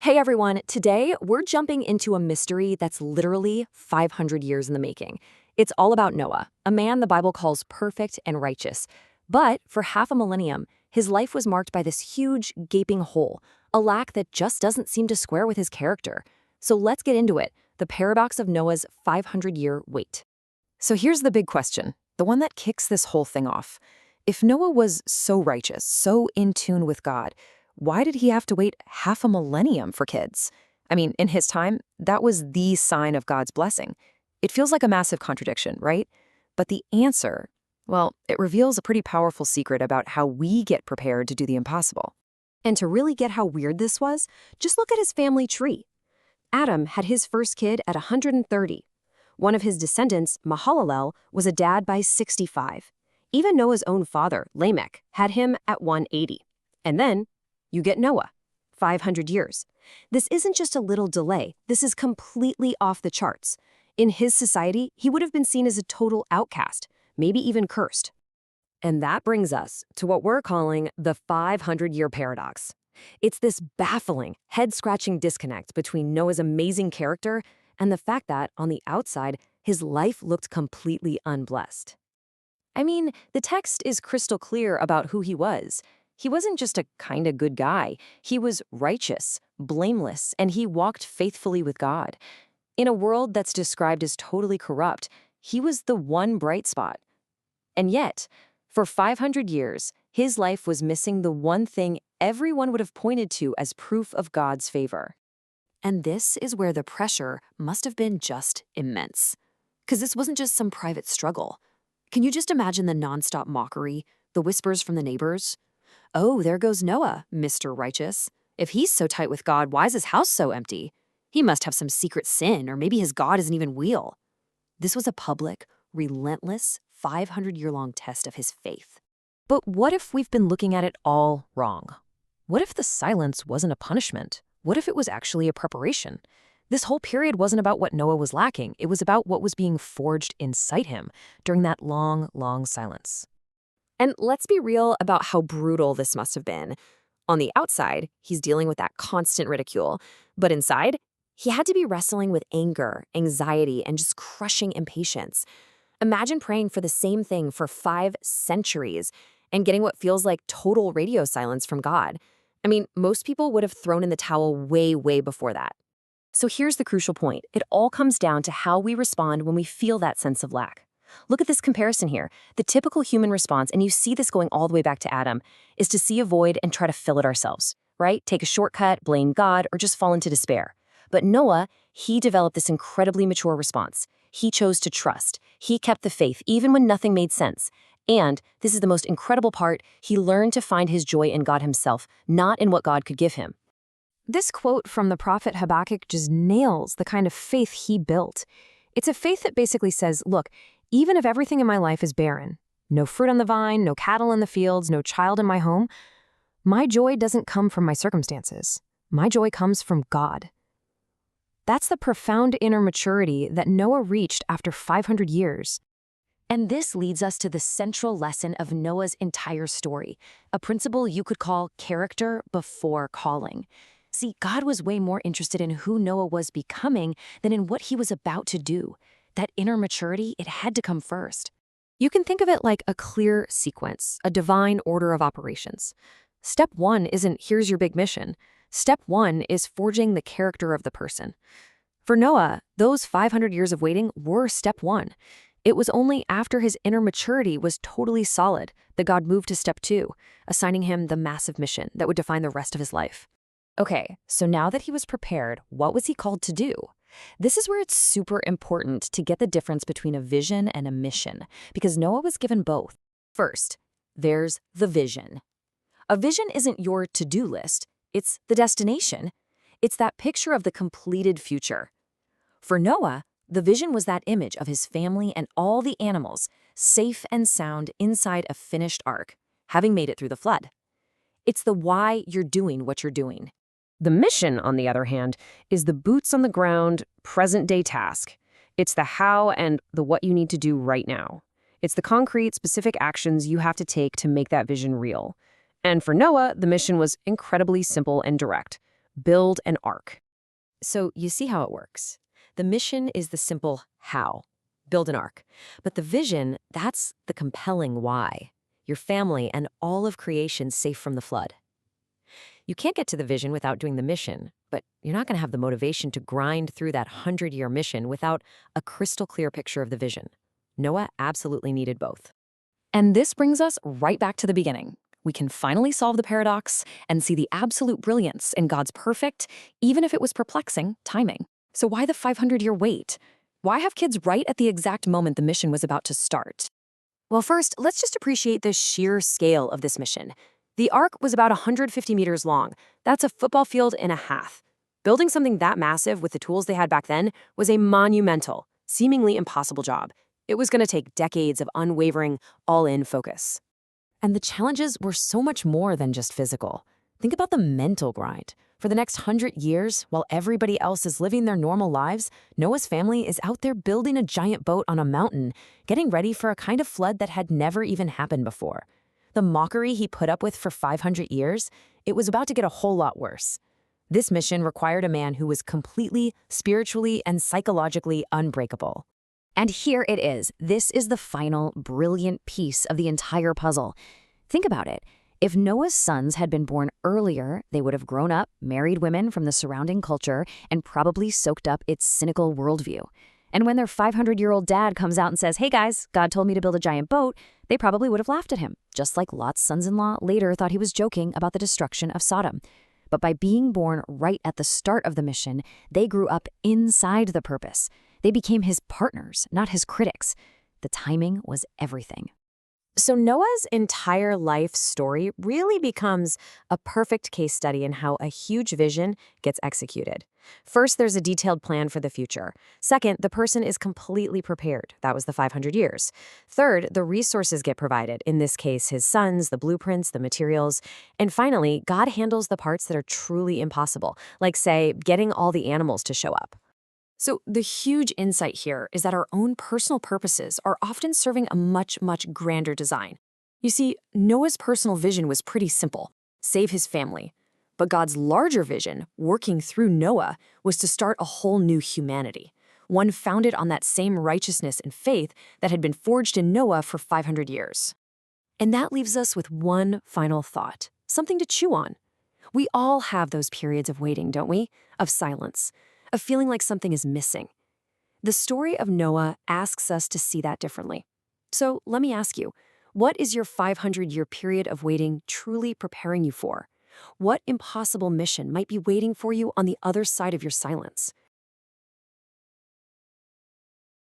Hey everyone, today we're jumping into a mystery that's literally 500 years in the making. It's all about Noah, a man the Bible calls perfect and righteous. But for half a millennium, his life was marked by this huge, gaping hole, a lack that just doesn't seem to square with his character. So let's get into it, the paradox of Noah's 500-year wait. So here's the big question, the one that kicks this whole thing off. If Noah was so righteous, so in tune with God, why did he have to wait half a millennium for kids? I mean, in his time, that was the sign of God's blessing. It feels like a massive contradiction, right? But the answer, well, it reveals a pretty powerful secret about how we get prepared to do the impossible. And to really get how weird this was, just look at his family tree. Adam had his first kid at 130. One of his descendants, Mahalalel, was a dad by 65. Even Noah's own father, Lamech, had him at 180. And then you get Noah, 500 years. This isn't just a little delay. This is completely off the charts. In his society, he would have been seen as a total outcast, maybe even cursed. And that brings us to what we're calling the 500-year paradox. It's this baffling, head-scratching disconnect between Noah's amazing character and the fact that, on the outside, his life looked completely unblessed. I mean, the text is crystal clear about who he was. He wasn't just a kinda good guy. He was righteous, blameless, and he walked faithfully with God. In a world that's described as totally corrupt, he was the one bright spot. And yet, for 500 years, his life was missing the one thing everyone would have pointed to as proof of God's favor. And this is where the pressure must have been just immense. Because this wasn't just some private struggle. Can you just imagine the nonstop mockery, the whispers from the neighbors? Oh, there goes Noah, Mr. Righteous. If he's so tight with God, why is his house so empty? He must have some secret sin, or maybe his God isn't even real. This was a public, relentless, 500-year-long test of his faith. But what if we've been looking at it all wrong? What if the silence wasn't a punishment? What if it was actually a preparation? This whole period wasn't about what Noah was lacking. It was about what was being forged inside him during that long, long silence. And let's be real about how brutal this must have been. On the outside, he's dealing with that constant ridicule. But inside, he had to be wrestling with anger, anxiety, and just crushing impatience. Imagine praying for the same thing for 5 centuries and getting what feels like total radio silence from God. I mean, most people would have thrown in the towel way, way before that. So here's the crucial point. It all comes down to how we respond when we feel that sense of lack. Look at this comparison here. The typical human response, and you see this going all the way back to Adam, is to see a void and try to fill it ourselves, right? Take a shortcut, blame God, or just fall into despair. But Noah, he developed this incredibly mature response. He chose to trust. He kept the faith even when nothing made sense. And, this is the most incredible part, he learned to find his joy in God himself, not in what God could give him. This quote from the prophet Habakkuk just nails the kind of faith he built. It's a faith that basically says, look, even if everything in my life is barren, no fruit on the vine, no cattle in the fields, no child in my home, my joy doesn't come from my circumstances. My joy comes from God. That's the profound inner maturity that Noah reached after 500 years. And this leads us to the central lesson of Noah's entire story, a principle you could call character before calling. See, God was way more interested in who Noah was becoming than in what he was about to do. That inner maturity, it had to come first. You can think of it like a clear sequence, a divine order of operations. Step 1 isn't, here's your big mission. Step 1 is forging the character of the person. For Noah, those 500 years of waiting were step 1. It was only after his inner maturity was totally solid that God moved to step 2, assigning him the massive mission that would define the rest of his life. Okay, so now that he was prepared, what was he called to do? This is where it's super important to get the difference between a vision and a mission, because Noah was given both. First, there's the vision. A vision isn't your to-do list, it's the destination. It's that picture of the completed future. For Noah, the vision was that image of his family and all the animals, safe and sound inside a finished ark, having made it through the flood. It's the why you're doing what you're doing. The mission, on the other hand, is the boots-on-the-ground, present-day task. It's the how and the what you need to do right now. It's the concrete, specific actions you have to take to make that vision real. And for Noah, the mission was incredibly simple and direct. build an ark. So you see how it works. The mission is the simple how, build an ark. But the vision, that's the compelling why. Your family and all of creation safe from the flood. You can't get to the vision without doing the mission, but you're not going to have the motivation to grind through that 100-year mission without a crystal clear picture of the vision. Noah absolutely needed both. And this brings us right back to the beginning. We can finally solve the paradox and see the absolute brilliance in God's perfect, even if it was perplexing, timing. So why the 500-year wait? Why have kids right at the exact moment the mission was about to start? Well, first, let's just appreciate the sheer scale of this mission. The ark was about 150 meters long. That's a football field and a half. Building something that massive with the tools they had back then was a monumental, seemingly impossible job. It was going to take decades of unwavering, all-in focus. And the challenges were so much more than just physical. Think about the mental grind. For the next 100 years, while everybody else is living their normal lives, Noah's family is out there building a giant boat on a mountain, getting ready for a kind of flood that had never even happened before. The mockery he put up with for 500 years, it was about to get a whole lot worse. This mission required a man who was completely, spiritually, and psychologically unbreakable. And here it is. This is the final, brilliant piece of the entire puzzle. Think about it. If Noah's sons had been born earlier, they would have grown up, married women from the surrounding culture, and probably soaked up its cynical worldview. And when their 500-year-old dad comes out and says, "Hey guys, God told me to build a giant boat," they probably would have laughed at him, just like Lot's sons-in-law later thought he was joking about the destruction of Sodom. But by being born right at the start of the mission, they grew up inside the purpose. They became his partners, not his critics. The timing was everything. So Noah's entire life story really becomes a perfect case study in how a huge vision gets executed. First, there's a detailed plan for the future. Second, the person is completely prepared. That was the 500 years. Third, the resources get provided. In this case, his sons, the blueprints, the materials. And finally, God handles the parts that are truly impossible, like, say, getting all the animals to show up. So the huge insight here is that our own personal purposes are often serving a much, much grander design. You see, Noah's personal vision was pretty simple: save his family. But God's larger vision, working through Noah, was to start a whole new humanity, one founded on that same righteousness and faith that had been forged in Noah for 500 years. And that leaves us with one final thought, something to chew on. We all have those periods of waiting, don't we? Of silence. Of feeling like something is missing. The story of Noah asks us to see that differently. So let me ask you, what is your 500-year period of waiting truly preparing you for? What impossible mission might be waiting for you on the other side of your silence?